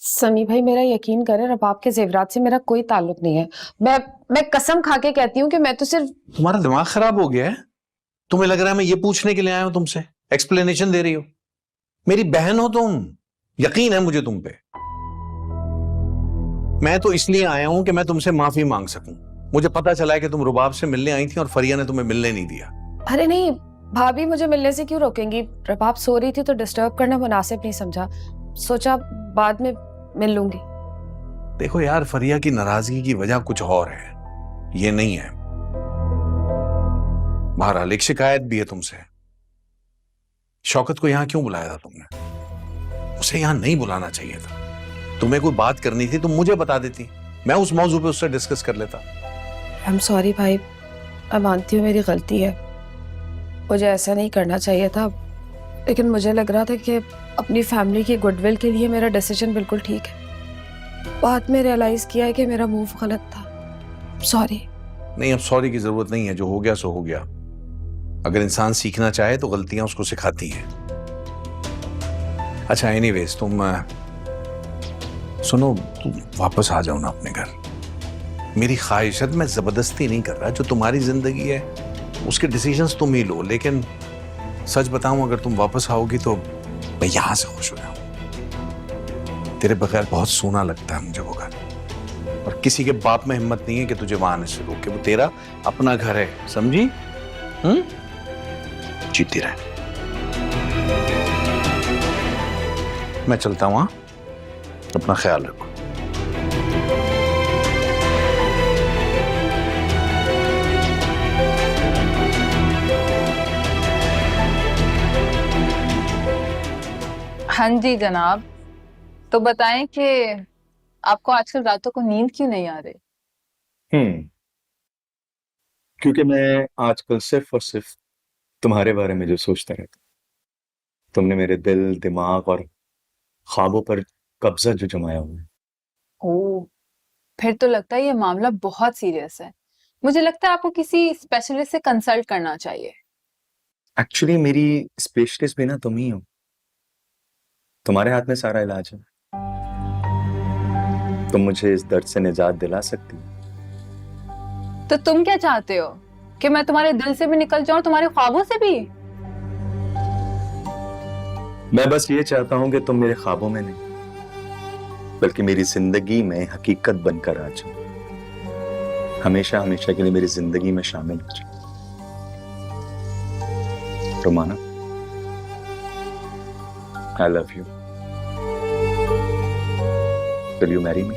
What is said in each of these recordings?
समी भाई, मेरा यकीन करें, रबाब के जेवरात से मेरा कोई ताल्लुक नहीं है। मैं कसम खा के कहती हूँ कि मैं तो सिर्फ। तुम्हारा दिमाग खराब हो गया है। तुम्हें लग रहा है मैं ये पूछने के लिए आया हूं तुमसे, एक्सप्लेनेशन दे रही हो। मेरी बहन हो तुम, यकीन है मुझे तुम पे। मैं तो इसलिए आया हूं कि मैं तुमसे माफी मांग सकूं। मुझे पता चला है कि तुम रुबाब से मिलने आई थी और फरिया ने तुम्हें मिलने नहीं दिया। अरे नहीं, भाभी मुझे मिलने से क्यों रोकेंगी? रबाब सो रही थी तो डिस्टर्ब करना मुनासिब नहीं समझा। सोचा बाद में मिल लूंगी। देखो यार, फरिया की नाराजगी की वजह कुछ और है, ये नहीं है। बहरहाल एक शिकायत भी है तुमसे। शौकत को यहां क्यों बुलाया था तुमने? उसे यहां नहीं बुलाना चाहिए था। तुम्हें कोई बात करनी थी तुम मुझे बता देती, मैं उस मौजू पे उससे डिस्कस कर लेता। आई एम सॉरी भाई, मैं मानती हूँ मेरी गलती है। मुझे ऐसा नहीं करना चाहिए था, लेकिन मुझे लग रहा था कि अपनी फैमिली की गुडविल के लिए मेरा डिसीजन बिल्कुल ठीक है। बाद में रियलाइज किया है कि मेरा मूव गलत था। सॉरी। नहीं, अब सॉरी की जरूरत नहीं है, जो हो गया सो हो गया। अगर इंसान सीखना चाहे तो गलतियां उसको सिखाती हैं। अच्छा एनीवेज, तुम सुनो, तुम वापस आ जाओ ना अपने घर। मेरी ख्वाहिशत मैं जबरदस्ती नहीं कर रहा, जो तुम्हारी जिंदगी है उसके डिसीजंस तुम ही लो। लेकिन सच बताऊं, अगर तुम वापस आओगी तो मैं यहां से खुश हो जाऊं। तेरे बगैर बहुत सूना लगता है मुझे वो घर, और किसी के बाप में हिम्मत नहीं है कि तुझे वहां आने से रोके। वो तेरा अपना घर है, समझी? जीती रहे। मैं चलता हूं, हाँ? अपना ख्याल रखो। हाँ जी जनाब, तो बताएं कि आपको आजकल रातों को नींद क्यों नहीं आ रही? क्योंकि मैं आजकल सिर्फ और सिर्फ तुम्हारे बारे में जो सोचता रहता। तुमने मेरे दिल, दिमाग और ख्वाबों पर कब्जा जो जमाया हुआ है। ओह, फिर तो लगता है ये मामला बहुत सीरियस है। मुझे लगता है आपको किसी स्पेशलिस्ट से कंसल्ट करना चाहिए। एक्चुअली मेरी स्पेशलिस्ट भी ना तुम ही हो। तुम्हारे हाथ में सारा इलाज है। तुम मुझे इस दर्द से निजात दिला सकती हो। तो तुम क्या चाहते हो कि मैं तुम्हारे दिल से भी निकल जाऊं, तुम्हारे ख्वाबों से भी? मैं बस ये चाहता हूं कि तुम मेरे ख्वाबों में नहीं, बल्कि मेरी जिंदगी में हकीकत बनकर आ जाओ। हमेशा हमेशा के लिए मेरी जिंदगी में शामिल हो जाओ। Romana, I love you. Will you marry me?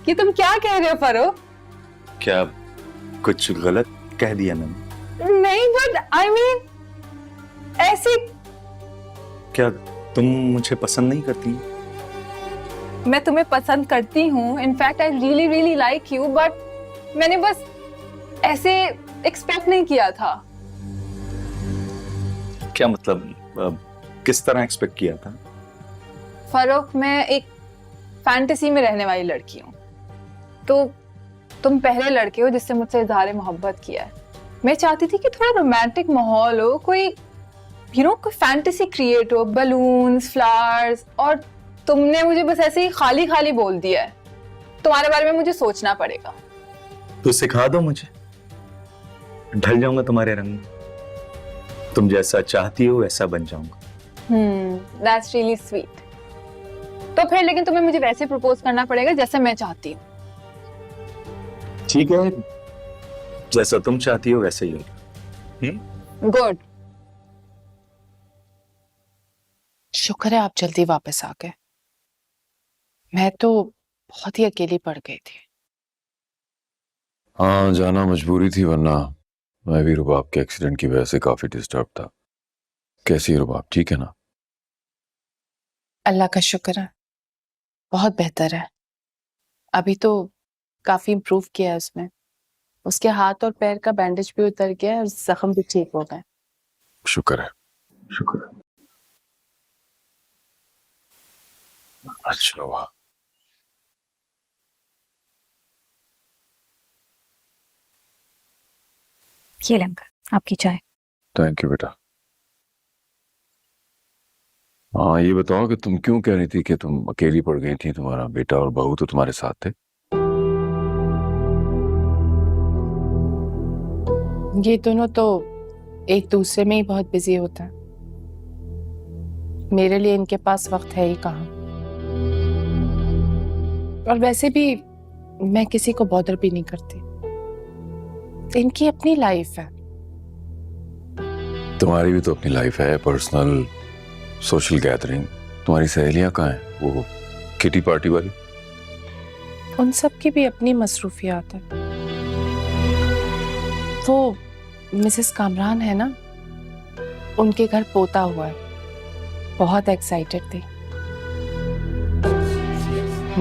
ये तुम क्या कह रहे हो फरूक? क्या कुछ गलत कह दिया मैंने? नहीं, बट आई मीन ऐसी। क्या तुम मुझे पसंद नहीं करती? मैं तुम्हें पसंद करती हूँ, in fact I really really like you, but मैंने बस ऐसे एक्सपेक्ट नहीं किया था। क्या मतलब, किस तरह एक्सपेक्ट किया था? फरूक, मैं एक फैंटेसी में रहने वाली लड़की हूँ, तो तुम पहले लड़के हो जिससे मुझसे इजहार मोहब्बत किया है। मैं चाहती थी कि थोड़ा रोमांटिक माहौल हो, कोई कोई फैंटेसी क्रिएट हो, बलून्स, फ्लावर्स, और तुमने मुझे बस ऐसे ही खाली खाली बोल दिया है। तुम्हारे बारे में मुझे सोचना पड़ेगा। तो सिखा दो मुझे, ढल जाऊंगा तुम्हारे रंग में। तुम जैसा चाहती हो वैसा बन जाऊंगा। That's really sweet. तो फिर लेकिन तुम्हें मुझे वैसे प्रपोज करना पड़ेगा जैसे मैं चाहती हूँ। ठीक है, जैसा तुम चाहती हो वैसे ही होगा। गुड। शुक्र है आप जल्दी वापस आ गए। मैं तो बहुत ही अकेली पड़ गई थी। हाँ, जाना मजबूरी थी, वरना मैं भी रुबाब के एक्सीडेंट की वजह से काफी डिस्टर्ब था। कैसी है रुबाब, ठीक है ना? अल्लाह का शुक्र है, बहुत बेहतर है। अभी तो काफी इम्प्रूव किया है उसने। उसके हाथ और पैर का बैंडेज भी उतर गया है और जख्म भी ठीक हो गए। शुक्र है। शुक्र। अच्छा हुआ। ये लेंगे आपकी चाय। थैंक यू बेटा। हाँ, ये बताओ कि तुम क्यों कह रही थी कि तुम अकेली पड़ गई थी? तुम्हारा बेटा और बहू तो तुम्हारे साथ थे। ये दोनों तो एक दूसरे में ही बहुत बिजी होते हैं। मेरे लिए इनके पास वक्त है ही कहाँ। और वैसे भी मैं किसी को बॉदर भी नहीं करती। इनकी अपनी लाइफ है। तुम्हारी भी तो अपनी लाइफ है, पर्सनल, सोशल गैदरिंग। तुम्हारी सहेलियां कहाँ हैं? वो किटी पार्टी वाली? उन सब की भी अपनी मसरूफियात है। वो मिसेस कामरान है ना, उनके घर पोता हुआ है, बहुत एक्साइटेड थी।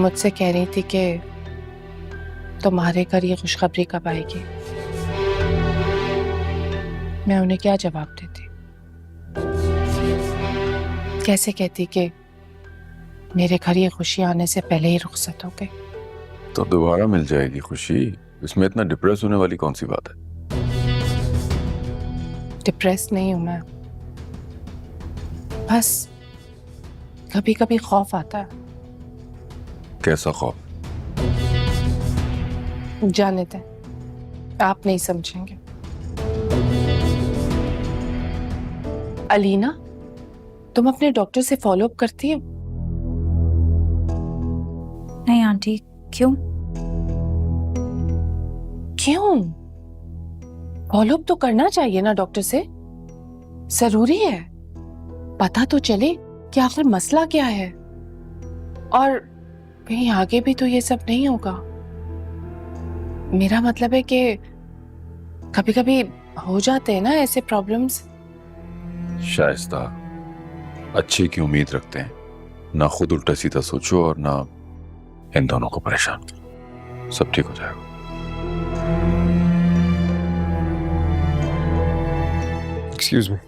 मुझसे कह रही थी कि तुम्हारे घर ये खुशखबरी कब आएगी। मैं उन्हें क्या जवाब देती? कैसे कहती कि मेरे घर ये खुशी आने से पहले ही रुखसत हो गई। तो दोबारा मिल जाएगी खुशी, इसमें इतना डिप्रेस होने वाली कौन सी बात है? डिप्रेस नहीं हूं मैं, बस कभी कभी खौफ आता है। कैसा खौफ? जाने दें, आप नहीं समझेंगे। अलीना, तुम अपने डॉक्टर से फॉलो अप करती हो? नहीं आंटी, क्यों? क्यों? फॉलो अप तो करना चाहिए ना डॉक्टर से, जरूरी है। पता तो चले कि आखिर मसला क्या है, और कहीं आगे भी तो ये सब नहीं होगा। मेरा मतलब है कि कभी कभी हो जाते हैं ना ऐसे प्रॉब्लम्स। शाइस्ता, अच्छे की उम्मीद रखते हैं, ना खुद उल्टा सीधा सोचो और ना इन दोनों को परेशान करो। सब ठीक हो जाएगा। Excuse me.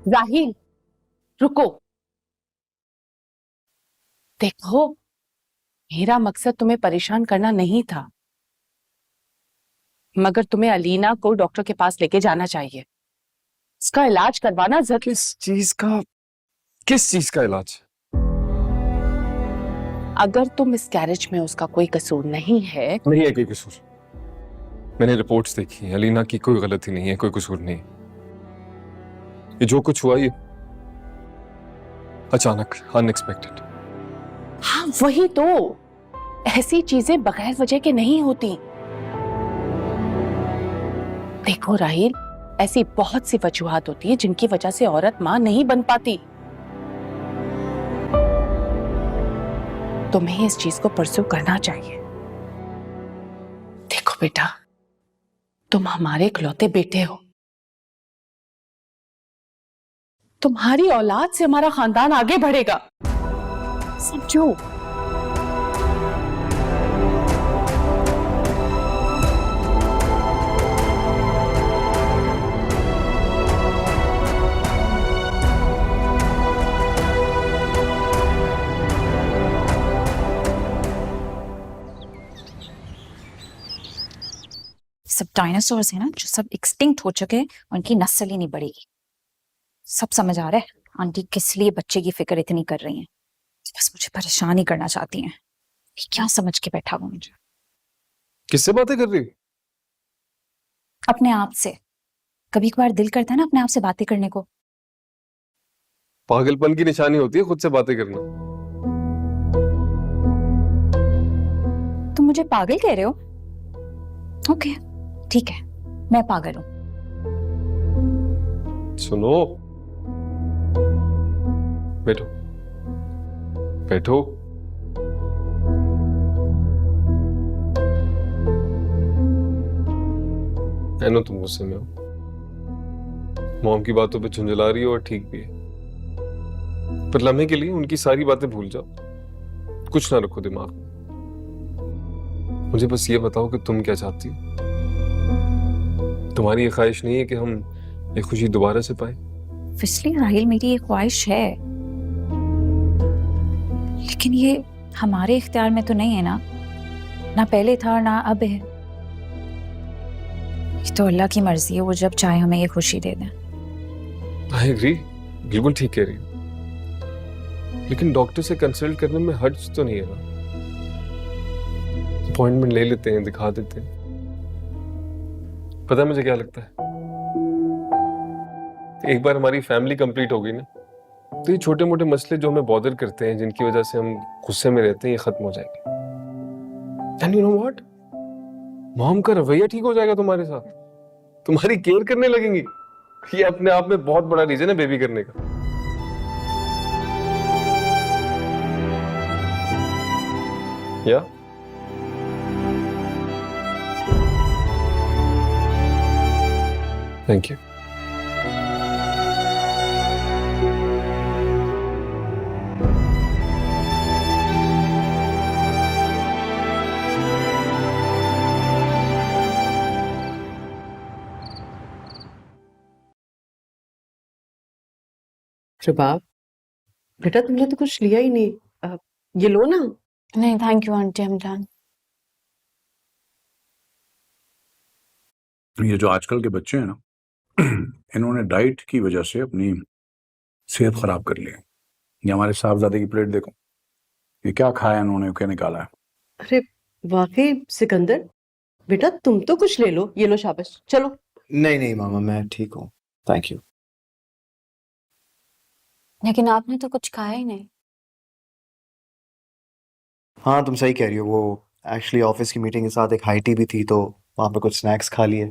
राहिल, रुको। देखो, मेरा मकसद तुम्हें परेशान करना नहीं था, मगर तुम्हें अलीना को डॉक्टर के पास लेके जाना चाहिए। इसका इलाज करवाना किस चीज का इलाज? अगर तुम मिसकैरेज में उसका कोई कसूर नहीं है। नहीं है कोई कसूर। मैंने रिपोर्ट्स देखी हैं, अलीना की कोई गलती नहीं है, कोई कसूर नहीं। ये जो कुछ हुआ ये अचानक, अनएक्सपेक्टेड। हाँ वही तो, ऐसी चीजें बगैर वजह के नहीं होती। देखो राहिल, ऐसी बहुत सी वजूहात होती है जिनकी वजह से औरत मां नहीं बन पाती। तुम्हें इस चीज को परस्यू करना चाहिए। देखो बेटा, तुम हमारे इकलौते बेटे हो। तुम्हारी औलाद से हमारा खानदान आगे बढ़ेगा, समझो। सब डायनासोर्स हैं ना, जो सब एक्सटिंक्ट हो चुके हैं, उनकी नस्ल ही नहीं बढ़ेगी। सब समझ आ रहा है आंटी किस लिए बच्चे की फिक्र इतनी कर रही हैं। बस मुझे परेशान ही करना चाहती हैं। कि क्या समझ के बैठा हुआ मुझे। किससे बातें कर रही? अपने आप से। कभी कभार दिल करता है ना अपने आप से बातें करने को। पागलपन की निशानी होती है खुद से बातें करना। तुम मुझे पागल कह रहे हो? ओके, ठीक है, मैं पागल हूं। सुनो, बैठो बैठो। है ना, तुम गुस्से में हो, मॉम की बातों पे झुंझला रही हो, और ठीक भी है। पर लम्हे के लिए उनकी सारी बातें भूल जाओ, कुछ ना रखो दिमाग में। मुझे बस ये बताओ कि तुम क्या चाहती हो। तुम्हारी ये ख्वाहिश नहीं है कि हम ये खुशी दोबारा से पाए? ऑब्वियसली राहिल मेरी ये ख्वाहिश है, लेकिन ये हमारे इख्तियार में तो नहीं है ना पहले था और ना अब है। ये तो अल्लाह की मर्जी है, वो जब चाहे हमें ये खुशी दे दें। आई एग्री, बिल्कुल ठीक कह रही हो, लेकिन डॉक्टर से कंसल्ट करने में हर्ज तो नहीं है ना? अपॉइंटमेंट ले लेते हैं, दिखा देते हैं। पता है मुझे क्या लगता है, एक बार हमारी फैमिली कंप्लीट हो गई ना, तो ये छोटे मोटे मसले जो हमें बॉदर करते हैं, जिनकी वजह से हम गुस्से में रहते हैं, ये खत्म हो जाएंगे। And you know what, mom का रवैया ठीक हो जाएगा तुम्हारे साथ, तुम्हारी केयर करने लगेंगी। ये अपने आप में बहुत बड़ा रीजन है बेबी करने का। या थैंक यू। शबाब, बेटा तुमने तो कुछ लिया ही नहीं। ये लो ना। नहीं थैंक यू आंटी, हम डन। ये जो आजकल के बच्चे हैं ना, इन्होंने डाइट की वजह से अपनी सेहत खराब कर ली है। ये हमारे साहबजादे की प्लेट देखो, ये क्या खाया इन्होंने, क्या निकाला है। अरे वाकई सिकंदर, बेटा तुम तो कुछ ले लो। ये लो शाबाश, चलो। नहीं नहीं मामा, मैं ठीक हूँ, थैंक यू। लेकिन आपने तो कुछ खाया ही नहीं। हाँ तुम सही कह रही हो, वो एक्चुअली ऑफिस की मीटिंग के साथ एक हाई टी भी थी, तो वहाँ पे कुछ स्नैक्स खा लिए।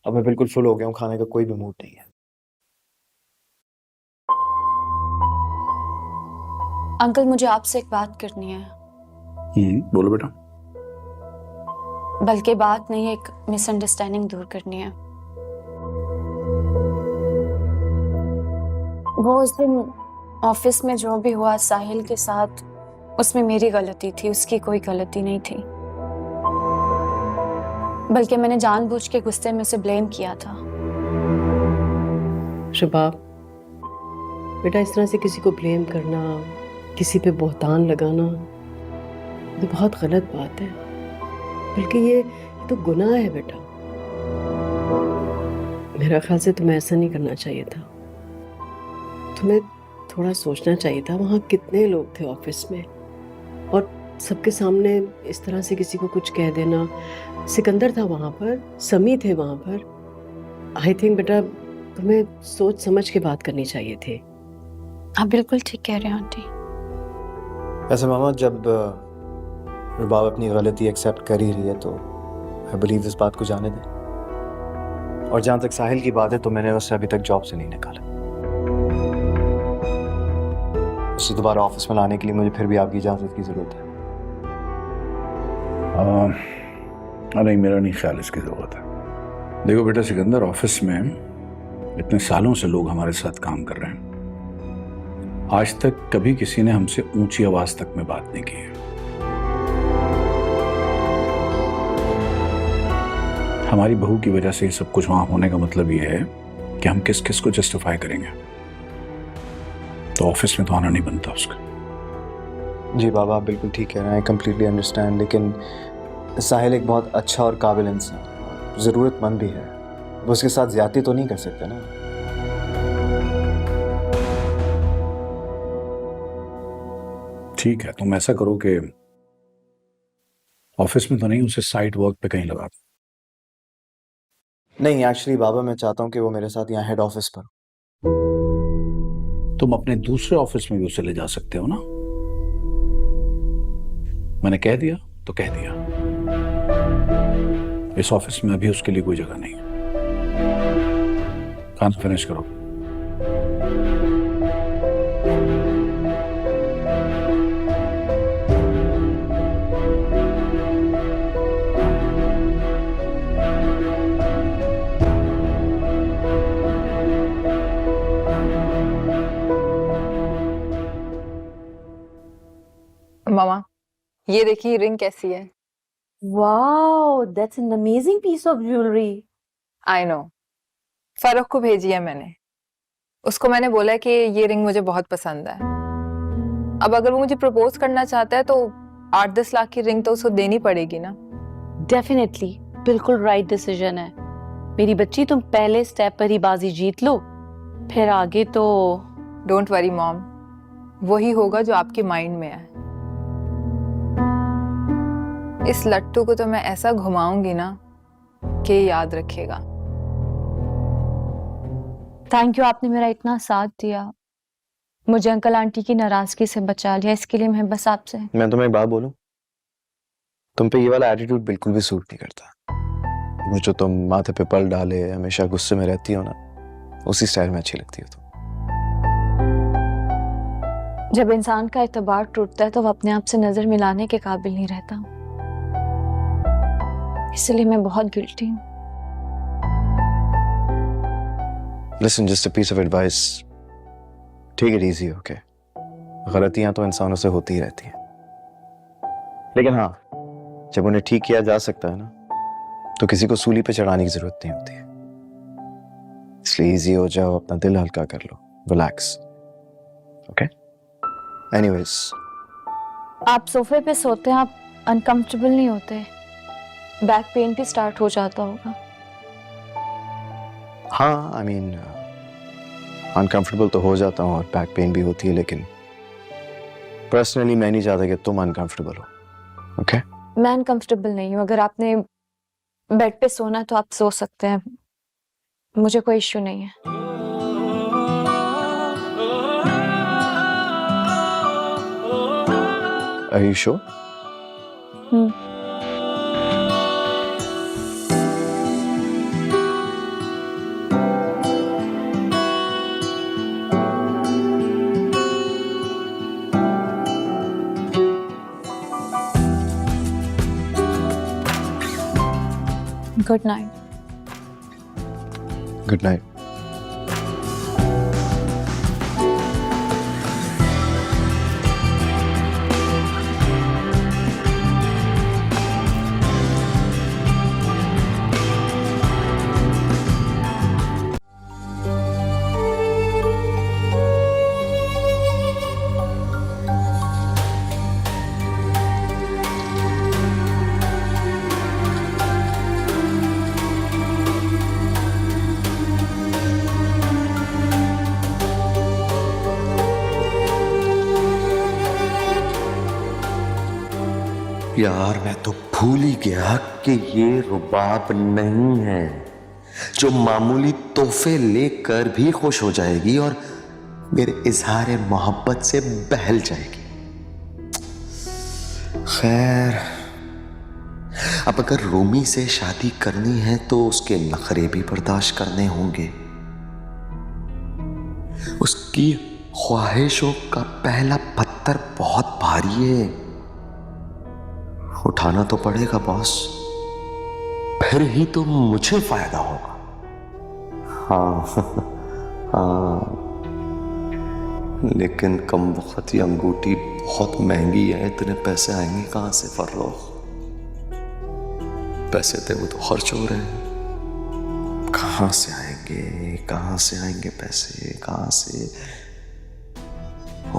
अब मैं बिल्कुल फुल हो गया हूँ, खाने का कोई भी मूड नहीं है। अंकल मुझे आपसे एक बात करनी है। बोलो बेटा। बल्कि बात नहीं, एक मिसअंडरस्टैंडिंग दूर करनी है। वो उस दिन ऑफिस में जो भी हुआ साहिल के साथ, उसमें मेरी गलती थी, उसकी कोई गलती नहीं थी। बल्कि मैंने जानबूझ के गुस्से में उसे ब्लेम किया था। शबाब बेटा, इस तरह से किसी को ब्लेम करना, किसी पे बोहतान लगाना, ये बहुत गलत बात है। बल्कि ये तो गुनाह है बेटा। मेरा ख्याल से तुम्हें ऐसा नहीं करना चाहिए था। तुम्हें थोड़ा सोचना चाहिए था, वहाँ कितने लोग थे ऑफिस में, और सबके सामने इस तरह से किसी को कुछ कह देना। सिकंदर था वहाँ पर, समी थे वहाँ पर। आई थिंक बेटा तुम्हें सोच समझ के बात करनी चाहिए थी। आप बिल्कुल ठीक कह रहे हैं आंटी। वैसे मामा, जब रुबाब अपनी गलती एक्सेप्ट कर ही रही है, तो आई बिलीव इस बात को जाने दें। और जहाँ तक साहिल की बात है, तो मैंने उसे अभी तक जॉब से नहीं निकाला। उसे दोबारा ऑफिस में लाने के लिए मुझे फिर भी आपकी इजाज़त की ज़रूरत है। नहीं, मेरा नहीं ख्याल इसकी ज़रूरत है। देखो बेटा सिकंदर, ऑफिस में इतने सालों से लोग हमारे साथ काम कर रहे हैं, आज तक कभी किसी ने हमसे ऊंची आवाज तक में बात नहीं की है। हमारी बहू की वजह से ये सब कुछ वहां होने का मतलब ये है कि हम किस किस को जस्टिफाई करेंगे। तो ऑफिस में तो आना नहीं बनता उसका। जी बाबा, आप बिल्कुल ठीक कह रहे हैं, आई कम्प्लीटली अंडरस्टैंड। लेकिन साहिल एक बहुत अच्छा और काबिल इंसान, ज़रूरतमंद भी है। वो उसके साथ ज्यादती तो नहीं कर सकते ना। ठीक है, तुम ऐसा करो कि ऑफिस में तो नहीं, उसे साइट वर्क पे कहीं लगा दो। नहीं एक्चुअली बाबा, मैं चाहता हूँ कि वो मेरे साथ यहाँ हेड ऑफिस पर। तुम अपने दूसरे ऑफिस में भी उसे ले जा सकते हो ना। मैंने कह दिया तो कह दिया, इस ऑफिस में अभी उसके लिए कोई जगह नहीं है। काम फिनिश करो। मामा, ये देखिए रिंग कैसी है। Wow, that's an amazing piece of jewelry. I know, Farokh को भेजी है मैंने। उसको मैंने बोला कि ये रिंग मुझे बहुत पसंद है। अब अगर वो मुझे प्रपोज करना चाहता है तो 8-10 लाख की रिंग तो उसको देनी पड़ेगी ना। डेफिनेटली बिल्कुल राइट डिसीजन है मेरी बच्ची। तुम पहले स्टेप पर ही बाजी जीत लो, फिर आगे तो डोंट वरी मॉम, वही होगा जो आपके माइंड में है। इस लट्टू को तो मैं ऐसा घुमाऊंगी ना कि याद रखेगा। थैंक यू, आपने मेरा इतना साथ दिया, मुझे अंकल आंटी की नाराजगी से बचा लिया, इसके लिए मैं बस आपसे। मैं तुम्हें एक बात बोलूं, तुम पे ये वाला एटीट्यूड बिल्कुल भी सूट नहीं करता। वो जो तुम माथे पे पल डाले हमेशा गुस्से में रहती हो ना, उसी स्टाइल में अच्छी लगती हो तुम। जब इंसान का एतबार टूटता है तो वो अपने आप से नजर मिलाने के काबिल नहीं रहता, इसलिए मैं बहुत गिल्टी हूँ। Listen, just a piece of advice. Take it easy, okay? गलतियां तो इंसानों से होती ही रहती हैं, लेकिन हाँ, जब उन्हें ठीक किया जा सकता है ना, तो किसी को सूली पे चढ़ाने की जरूरत नहीं होती है। इसलिए इजी हो जाओ, अपना दिल हल्का कर लो, रिलैक्स, ओके? एनीवेज, आप सोफे पे सोते हैं, आप अनकंफर्टेबल नहीं होते? बैक पेन भी स्टार्ट हो जाता होगा। हाँ, आई मीन अनकंफर्टेबल तो हो जाता हूँ और बैक पेन भी होती है, लेकिन पर्सनली मैं नहीं चाहता कि तुम अनकंफर्टेबल हो, ओके? मैं अनकंफर्टेबल नहीं हूँ, अगर आपने बेड पे सोना है तो आप सो सकते हैं, मुझे कोई इश्यू नहीं है। Are you sure? Good night. Good night. यार मैं तो भूल ही गया कि ये रुबाब नहीं है जो मामूली तोहफे लेकर भी खुश हो जाएगी और मेरे इजहार मोहब्बत से बहल जाएगी। खैर, अब अगर रोमी से शादी करनी है तो उसके नखरे भी बर्दाश्त करने होंगे। उसकी ख्वाहिशों का पहला पत्थर बहुत भारी है, उठाना तो पड़ेगा बॉस, फिर ही तो मुझे फायदा होगा। हाँ हाँ, लेकिन कम वक्त ये अंगूठी बहुत महंगी है, इतने पैसे आएंगे कहां से फर्रोख? पैसे थे वो तो खर्च हो रहे हैं, कहां से आएंगे, कहां से आएंगे पैसे, कहां से?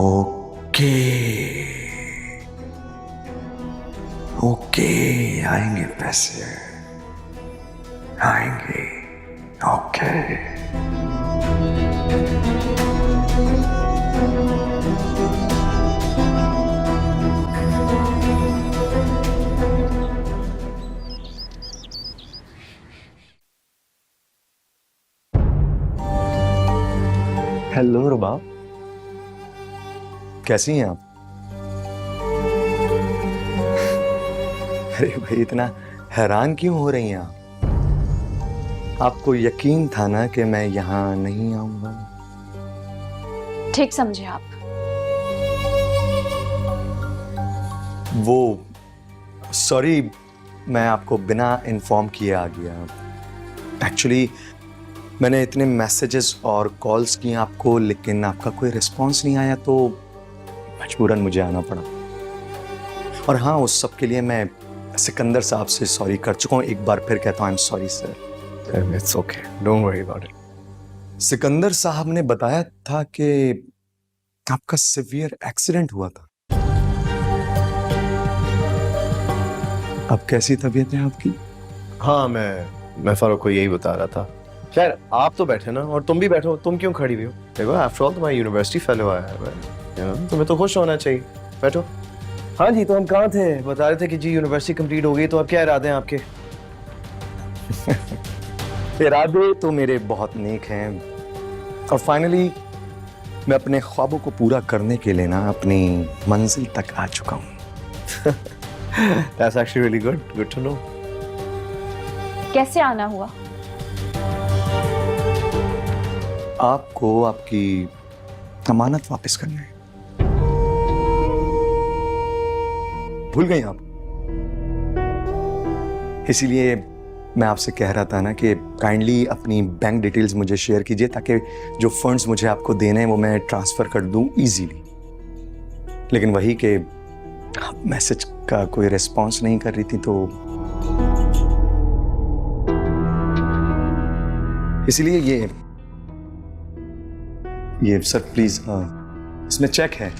ओके ओके, आएंगे पैसे, आएंगे, ओके। हेलो रुबाब, कैसी हैं आप? अरे भाई, इतना हैरान क्यों हो रही हैं आप? आपको यकीन था ना कि मैं यहां नहीं आऊंगा? ठीक समझे आप। वो सॉरी, मैं आपको बिना इन्फॉर्म किए आ गया। एक्चुअली मैंने इतने मैसेजेस और कॉल्स किए आपको, लेकिन आपका कोई रिस्पांस नहीं आया, तो मजबूरन मुझे आना पड़ा। और हाँ, उस सब के लिए मैं सिकंदर साहब से सॉरी कर चुका हूँ। एक बार फिर कहता हूँ, I am sorry sir. It's okay, don't worry about it. Sikandar साहब ने बताया था कि आपका सिवियर एक्सीडेंट हुआ था। अब कैसी तबीयत है आपकी? हाँ, मैं फारूक को यही बता रहा था। खैर, आप तो बैठे ना, और तुम भी बैठो। तुम क्यों खड़ी हुई हो? देखो, आफ्टर ऑल तुम्हारी यूनिवर्सिटी फेलो आया है, तुम्हें तो खुश होना चाहिए। बैठो। हाँ जी, तो हम कहाँ थे? बता रहे थे कि जी यूनिवर्सिटी कंप्लीट हो गई, तो अब क्या इरादे हैं आपके? इरादे तो मेरे बहुत नेक हैं, और फाइनली मैं अपने ख्वाबों को पूरा करने के लिए ना अपनी मंजिल तक आ चुका हूँ। That's actually really good. Good to know. कैसे आना हुआ? आपको आपकी अमानत वापस करना है। भूल गई आप? इसीलिए मैं आपसे कह रहा था ना कि काइंडली अपनी बैंक डिटेल्स मुझे शेयर कीजिए, ताकि जो फंड्स मुझे आपको देने हैं वो मैं ट्रांसफर कर दूं इजीली। लेकिन वही कि मैसेज का कोई रिस्पांस नहीं कर रही थी, तो इसलिए ये सर प्लीज, इसमें चेक है।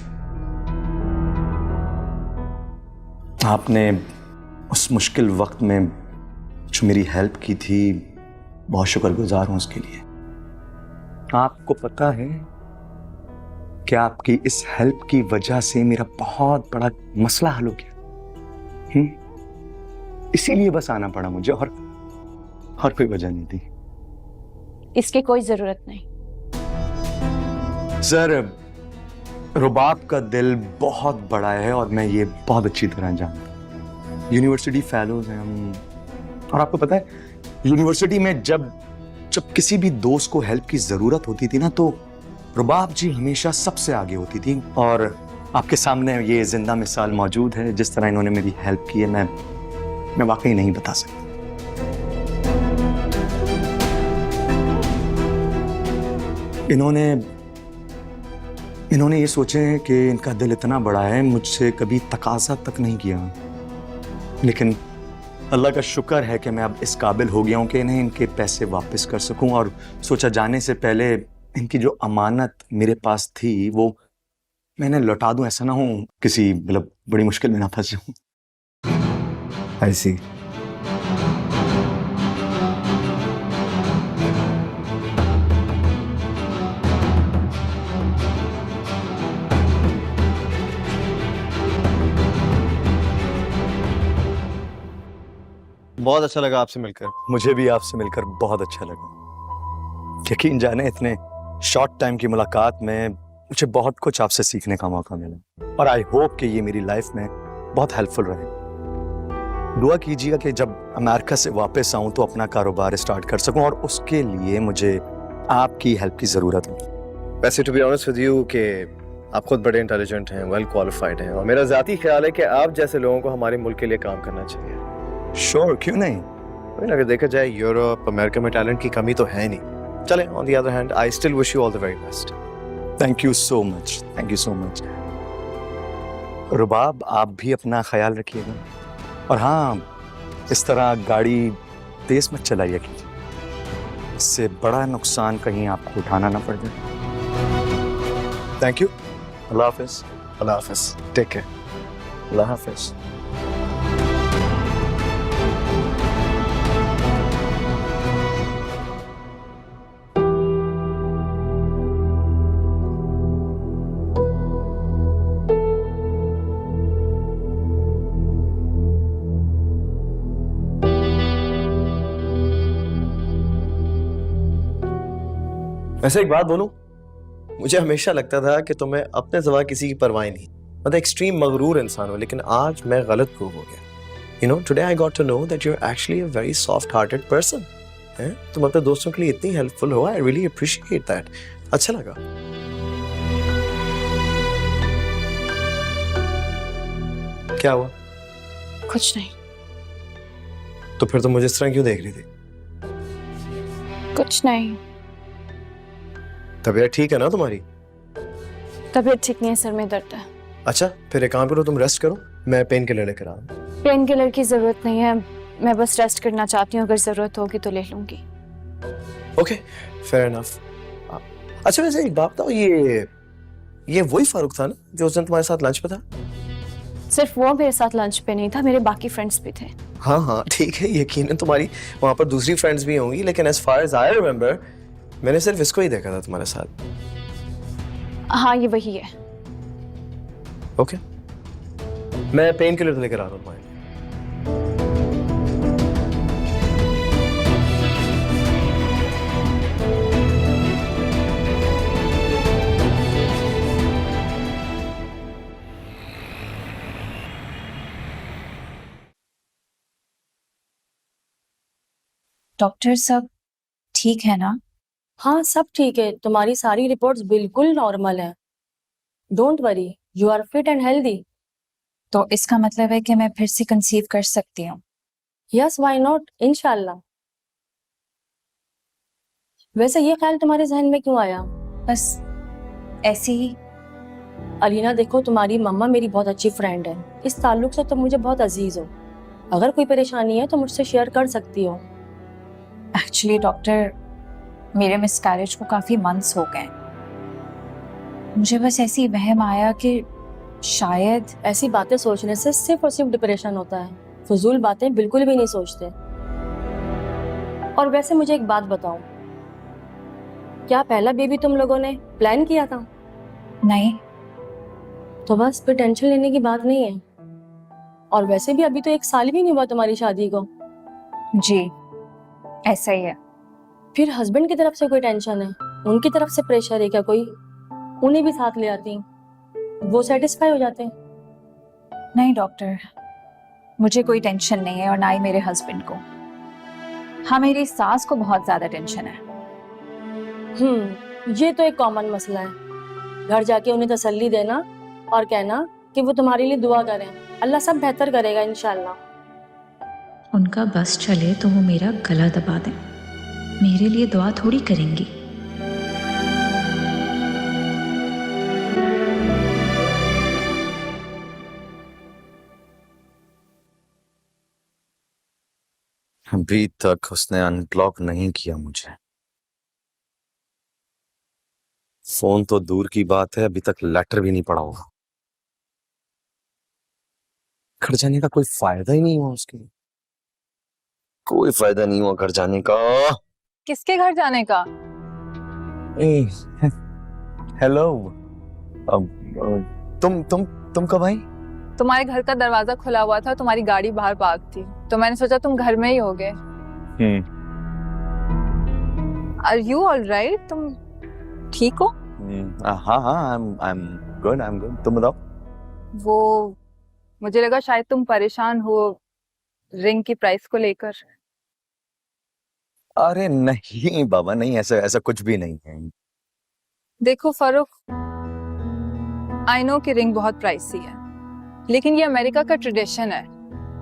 आपने उस मुश्किल वक्त में जो मेरी हेल्प की थी, बहुत शुक्रगुजार हूं उसके लिए। आपको पता है कि आपकी इस हेल्प की वजह से मेरा बहुत बड़ा मसला हल हो गया। इसीलिए बस आना पड़ा मुझे, और कोई वजह नहीं थी। इसकी कोई जरूरत नहीं। सर, रुबाब का दिल बहुत बड़ा है, और मैं ये बहुत अच्छी तरह जानता हूँ। यूनिवर्सिटी फेलोज हैं हम, और आपको पता है यूनिवर्सिटी में जब किसी भी दोस्त को हेल्प की जरूरत होती थी ना, तो रुबाब जी हमेशा सबसे आगे होती थी। और आपके सामने ये जिंदा मिसाल मौजूद है, जिस तरह इन्होंने मेरी हेल्प की है, मैं वाकई नहीं बता सकता। इन्होंने ये सोचे हैं कि इनका दिल इतना बड़ा है, मुझसे कभी तकाजा तक नहीं किया, लेकिन अल्लाह का शुक्र है कि मैं अब इस काबिल हो गया हूं कि इन्हें इनके पैसे वापस कर सकूं। और सोचा जाने से पहले इनकी जो अमानत मेरे पास थी वो मैंने लौटा दूं, ऐसा ना हो किसी मतलब बड़ी मुश्किल में ना फंस जाऊं। I see. बहुत अच्छा लगा आपसे मिलकर। मुझे भी आपसे मिलकर बहुत अच्छा लगा। यकीन जाने इतने शॉर्ट टाइम की मुलाकात में मुझे बहुत कुछ आपसे सीखने का मौका मिला, और आई होप कि ये मेरी लाइफ में बहुत हेल्पफुल रहे। दुआ कीजिएगा कि जब अमेरिका से वापस आऊं तो अपना कारोबार स्टार्ट कर सकूं, और उसके लिए मुझे आपकी हेल्प की ज़रूरत है। वैसे to be honest with you कि आप खुद बड़े इंटेलिजेंट हैं, वेल क्वालिफाइड हैं, और मेरा ज़ाती ख्याल है कि आप जैसे लोगों को हमारे मुल्क के लिए काम करना चाहिए। श्योर, क्यों नहीं? अगर देखा जाए यूरोप अमेरिका में टैलेंट की कमी तो है नहीं। चलें, on the other hand I still wish you all the very best. Thank you so much, thank you so much. Rubab, आप भी अपना ख्याल रखिएगा, और हाँ, इस तरह गाड़ी तेज मत चलाइए कीजिए, इससे बड़ा नुकसान कहीं आपको उठाना ना पड़ जाए। Thank you. अल्लाह हाफिज। अल्लाह हाफिज। Take care. अल्लाह हाफिज। वैसे एक बात बोलूं, मुझे हमेशा लगता था कि तुम्हें अपने सिवा किसी की परवाह नहीं, मतलब एक्सट्रीम मगरूर इंसान हो, लेकिन आज मैं गलत प्रूव हो गया। You know, today I got to know that you are actually a very soft hearted person. तुम अपने दोस्तों के लिए इतनी हेल्पफुल हो, आई रियली अप्रिशिएट दैट। अच्छा लगा। क्या हुआ? कुछ नहीं। तो फिर तुम मुझे इस तरह क्यों देख रही थी? कुछ नहीं। तबीयत ठीक है ना तुम्हारी? तबीयत ठीक नहीं है, सर में दर्द है। अच्छा, फिर एक काम करो, तुम रेस्ट करो, मैं पेन किलर लेकर आ रहा हूं। पेन किलर की जरूरत नहीं है, मैं बस रेस्ट करना चाहती हूँ, अगर जरूरत होगी तो ले लूंगी। Okay, fair enough. अच्छा वैसे एक बात बताओ, ये वही फारूक था ना जो उस दिन तुम्हारे साथ लंच पे था? सिर्फ वो मेरे साथ लंच पे नहीं था, मेरे बाकी फ्रेंड्स भी थे। हाँ हाँ ठीक है, यकीनन तुम्हारी वहां पर दूसरी फ्रेंड्स भी होंगी, लेकिन as far as I remember मैंने सिर्फ इसको ही देखा था तुम्हारे साथ। हाँ ये वही है। ओके, मैं पेन किलर लेकर आ रहा हूँ तुम्हारे लिए। डॉक्टर सब ठीक है ना? हाँ सब ठीक है, तुम्हारी सारी रिपोर्ट्स बिल्कुल नॉर्मल है। Don't worry, you are fit and healthy. तो इसका मतलब है कि मैं फिर से कंसीव कर सकती हूँ? यस, व्हाई नॉट, इंशाल्लाह। वैसे ये ख्याल तुम्हारे जहन में क्यों आया? बस ऐसे ही। अलीना देखो, तुम्हारी मम्मा मेरी बहुत अच्छी फ्रेंड है, इस ताल्लुक से तुम मुझे बहुत अजीज हो। अगर कोई परेशानी है तो मुझसे शेयर कर सकती हो। एक्चुअली डॉक्टर, मेरे मिसकैरेज को काफी मंथ्स हो गए। मुझे बस ऐसी वहम आया कि शायद। ऐसी बातें सोचने से सिर्फ और सिर्फ डिप्रेशन होता है, फजूल बातें बिल्कुल भी नहीं सोचते। और वैसे मुझे एक बात बताओ, क्या पहला बेबी तुम लोगों ने प्लान किया था? नहीं। तो बस फिर टेंशन लेने की बात नहीं है। और वैसे भी अभी तो 1 साल भी नहीं हुआ तुम्हारी शादी को। जी ऐसा ही है। फिर हस्बैंड की तरफ से कोई टेंशन है? उनकी तरफ से प्रेशर है क्या कोई? उन्हें भी साथ ले आती, वो सेटिस्फाई हो जाते हैं। नहीं डॉक्टर, मुझे कोई टेंशन नहीं है और ना ही मेरे हस्बैंड को। हाँ मेरी सास को बहुत ज्यादा टेंशन है। ये तो एक कॉमन मसला है। घर जाके उन्हें तसल्ली देना और कहना कि वो तुम्हारे लिए दुआ करें, अल्लाह सब बेहतर करेगा इंशाल्लाह। उनका बस चले तो वो मेरा गला दबा दें, मेरे लिए दुआ थोड़ी करेंगी। अभी तक उसने अनब्लॉक नहीं किया मुझे। फोन तो दूर की बात है, अभी तक लेटर भी नहीं पड़ा होगा। घर जाने का कोई फायदा ही नहीं हुआ उसके लिए, कोई फायदा नहीं हुआ घर जाने का। किसके घर जाने का? हेलो, तुम कब आई? तुम्हारे घर का दरवाजा खुला हुआ था, तुम्हारी गाड़ी बाहर पार्क थी, तो मैंने सोचा तुम घर में ही होगे। Are you alright? तुम ठीक हो? हाँ, I'm good. तुम बताओ। वो मुझे लगा शायद तुम परेशान हो रिंग की प्राइस को लेकर। अरे नहीं बाबा, नहीं, ऐसा कुछ भी नहीं है। देखो फारूक, आई नो कि रिंग बहुत प्राइसी है, लेकिन ये अमेरिका का ट्रेडिशन है।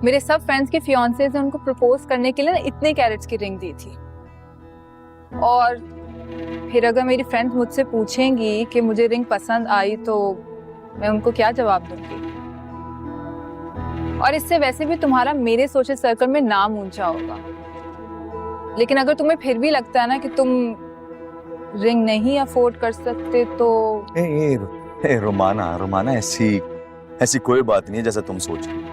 मेरे सब फ्रेंड्स के फियांसे ने उनको प्रपोज करने के लिए ना इतने कैरेट्स की रिंग दी थी। और फिर अगर मेरी फ्रेंड्स मुझसे पूछेंगी कि मुझे रिंग पसंद आई तो मैं उनको क्या जवाब दूंगी? और इससे वैसे भी तुम्हारा मेरे सोशल सर्कल में नाम ऊंचा होगा। लेकिन अगर तुम्हें फिर भी लगता है ना कि तुम रिंग नहीं अफोर्ड कर सकते तो रोमाना ऐसी कोई बात नहीं है जैसा तुम सोच रही हो।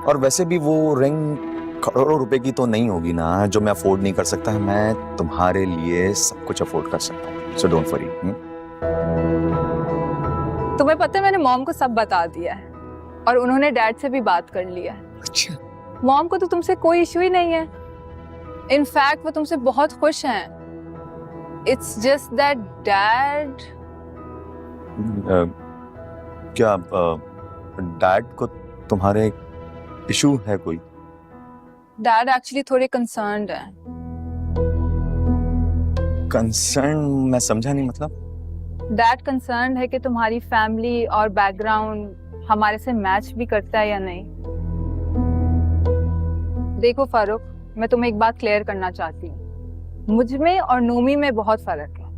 और वैसे भी वो रिंग करोड़ों रुपए की तो नहीं होगी ना जो मैं अफोर्ड नहीं कर सकता। मैं तुम्हारे लिए सब कुछ अफोर्ड कर सकता हूँ, सो डोंट वरी। तुम्हें पता है मैंने मॉम को सब बता दिया है और उन्होंने डैड से भी बात कर लिया है। अच्छा। मॉम को तो तुमसे कोई इशू ही नहीं है, इनफैक्ट वो तुमसे बहुत खुश हैं। It's just that dad. क्या डैड को तुम्हारे इशू है कोई? डैड एक्चुअली थोड़े कंसर्न्ड हैं। कंसर्न मैं समझा नहीं, मतलब? डैड कंसर्न्ड है कि तुम्हारी फैमिली और बैकग्राउंड हमारे से मैच भी करता है या नहीं। देखो फारूक, मैं तुम्हें एक बात क्लियर करना चाहती हूँ, मुझ में और नोमी में बहुत फर्क है।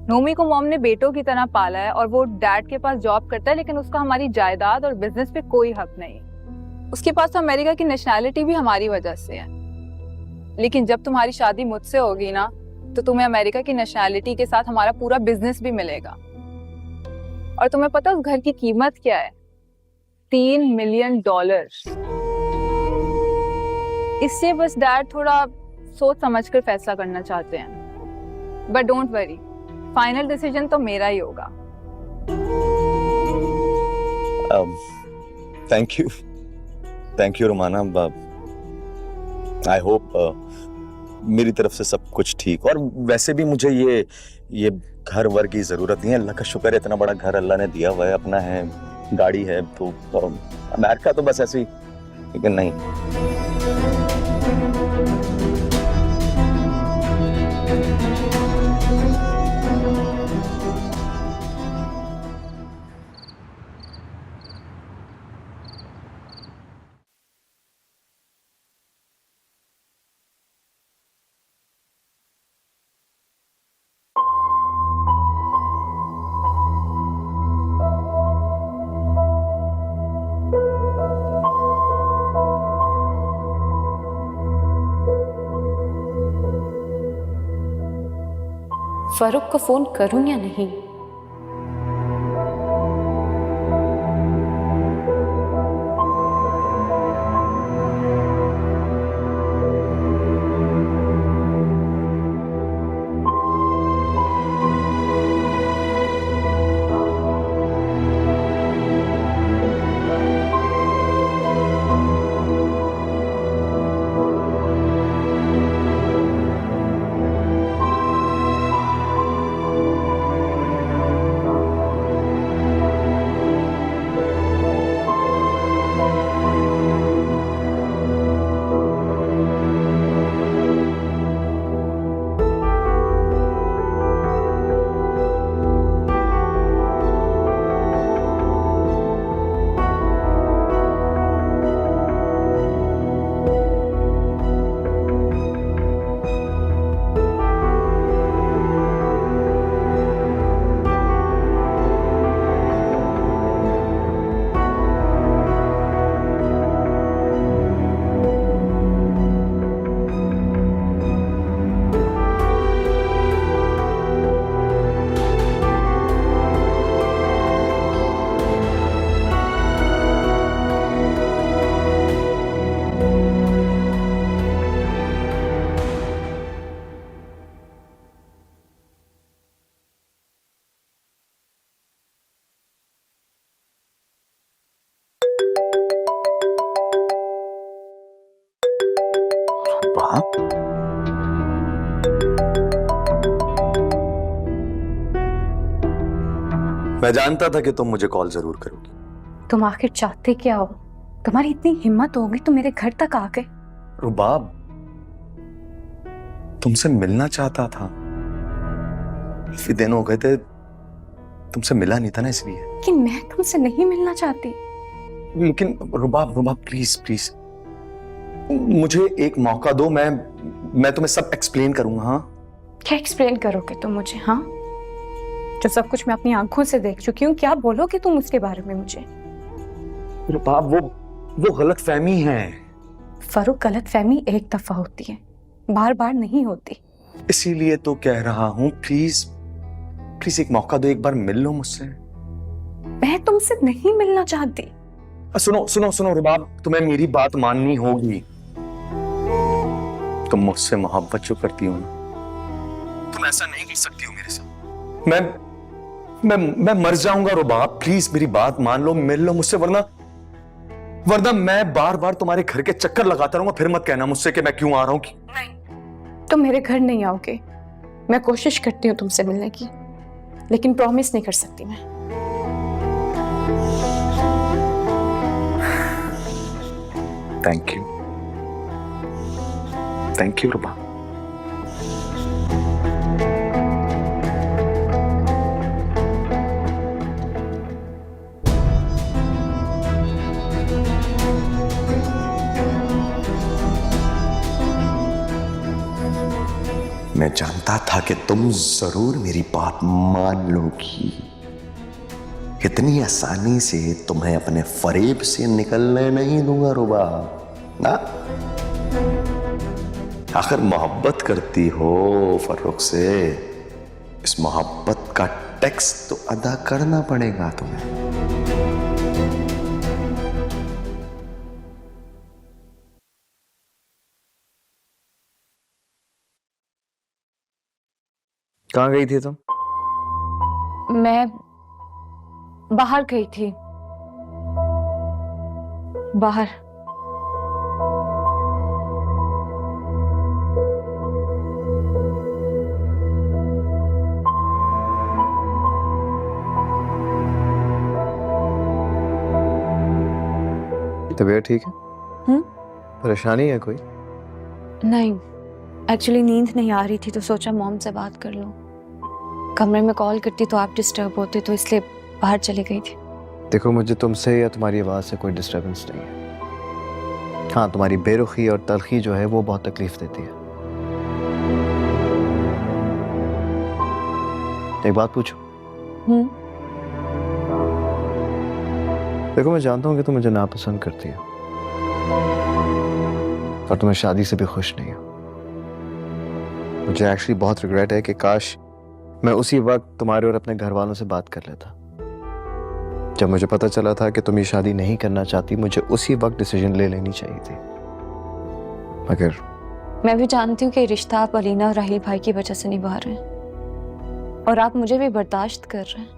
नोमी को मॉम ने बेटों की तरह पाला है और वो डैड के पास जॉब करता है, लेकिन उसका हमारी जायदाद और बिजनेस पे कोई हक नहीं। उसके पास तो अमेरिका की नेशनैलिटी भी हमारी वजह से है। लेकिन जब तुम्हारी शादी मुझसे होगी ना, तो तुम्हें अमेरिका की नेशनैलिटी के साथ हमारा पूरा बिजनेस भी मिलेगा। और तुम्हें पता है उस घर की कीमत क्या है? $3 मिलियन। इसलिए बस डैड थोड़ा सोच समझकर फैसला करना चाहते हैं। But don't worry, final decision तो मेरा ही होगा। Thank you Romana. I hope मेरी तरफ से सब कुछ ठीक। और वैसे भी मुझे ये घर वर की जरूरत नहीं है। अल्लाह का शुक्र है, इतना बड़ा घर अल्लाह ने दिया हुआ है, अपना है, गाड़ी है। तो अमेरिका तो बस ऐसे ही, लेकिन नहीं। फरूक को फोन करूं या नहीं? मैं जानता था कि तुम मुझे कॉल जरूर करोगी। तुम आखिर चाहते क्या हो? तुम्हारी इतनी हिम्मत होगी तो मेरे घर तक आ गए। रुबाब, तुमसे मिलना चाहता था, काफी दिन हो गए थे, तुमसे मिला नहीं था ना, इसलिए। कि मैं तुमसे नहीं मिलना चाहती। लेकिन रुबाब प्लीज प्लीज मुझे एक मौका दो, मैं तुम्हें सब एक्सप्लेन करूंगा। हाँ, क्या एक्सप्लेन करोगे तुम मुझे? हाँ, जो सब कुछ मैं अपनी आंखों से देख चुकी हूँ, क्या बोलोगे तुम उसके बारे में मुझे? रुबाब, वो गलत फहमी है। फरूक, गलत फहमी एक दफा होती है, बार बार नहीं होती। इसीलिए तो कह रहा हूँ, प्लीज प्लीज एक मौका दो, एक बार मिल लो मुझसे। मैं तुमसे नहीं मिलना चाहती। सुनो सुनो सुनो रुबाब, तुम्हें मेरी बात माननी होगी। तुम मुझसे मोहब्बत जो करती हो ना, तुम ऐसा नहीं कर सकती हो मेरे साथ। मैं मर जाऊंगा रुबाब, प्लीज मेरी बात मान लो, मिल लो मुझसे, वरना मैं बार बार तुम्हारे घर के चक्कर लगाता रहूंगा। फिर मत कहना मुझसे कि मैं क्यों आ रहा हूं। नहीं, तुम मेरे घर नहीं आओगे। मैं कोशिश करती हूँ तुमसे मिलने की, लेकिन प्रॉमिस नहीं कर सकती मैं। थैंक यू रुबा। मैं जानता था कि तुम जरूर मेरी बात मान लोगी। इतनी आसानी से तुम्हें अपने फरेब से निकलने नहीं दूंगा रुबा ना। आखिर मोहब्बत करती हो फर्रुख से, इस मोहब्बत का टैक्स तो अदा करना पड़ेगा तुम्हें। कहाँ गई थी तुम? मैं बाहर गई थी, बाहर। तबीयत ठीक है? परेशानी है कोई? नहीं, एक्चुअली नींद नहीं आ रही थी तो सोचा मॉम से बात कर लूं। कमरे में कॉल करती तो आप डिस्टर्ब होते, तो इसलिए बाहर चली गई थी। देखो, मुझे तुमसे या तुम्हारी आवाज़ से कोई डिस्टर्बेंस नहीं है। हाँ, तुम्हारी बेरुखी और तलखी जो है वो बहुत तकलीफ देती है। एक बात पूछूं? देखो, मैं जानता हूँ कि तुम मुझे नापसंद करती हो और तुम्हें शादी से भी खुश नहीं हो। मुझे एक्चुअली बहुत रिग्रेट है कि काश मैं उसी वक्त तुम्हारे और अपने घर वालों से बात कर लेता। जब मुझे पता चला था कि तुम ये शादी नहीं करना चाहती, मुझे उसी वक्त डिसीजन ले लेनी चाहिए थी। मगर मैं भी जानती हूँ कि रिश्ता आप अलीना और राहिल भाई की वजह से निभा रहे हैं और आप मुझे भी बर्दाश्त कर रहे हैं,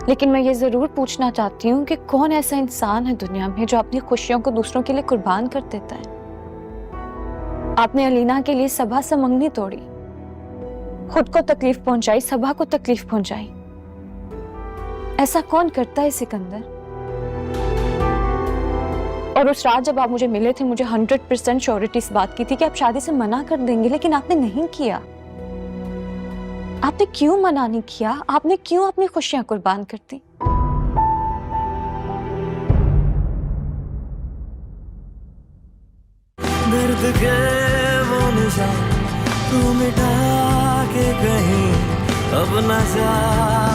लेकिन मैं ये जरूर पूछना चाहती हूँ कि कौन ऐसा इंसान है दुनिया में जो अपनी खुशियों को दूसरों के लिए कुर्बान कर देता है। आपने अलीना के लिए सबा से मंगनी तोड़ी, खुद को तकलीफ पहुंचाई, सबा को तकलीफ पहुंचाई। ऐसा कौन करता है सिकंदर? और उस रात जब आप मुझे मिले थे, मुझे 100% श्योरिटी इस बात की थी कि आप शादी से मना कर देंगे, लेकिन आपने नहीं किया। आपने क्यों मना नहीं किया? आपने क्यों अपनी खुशियां कुर्बान कर दी? दर्द के वो निशान तू मिटा के कहीं अब न जा।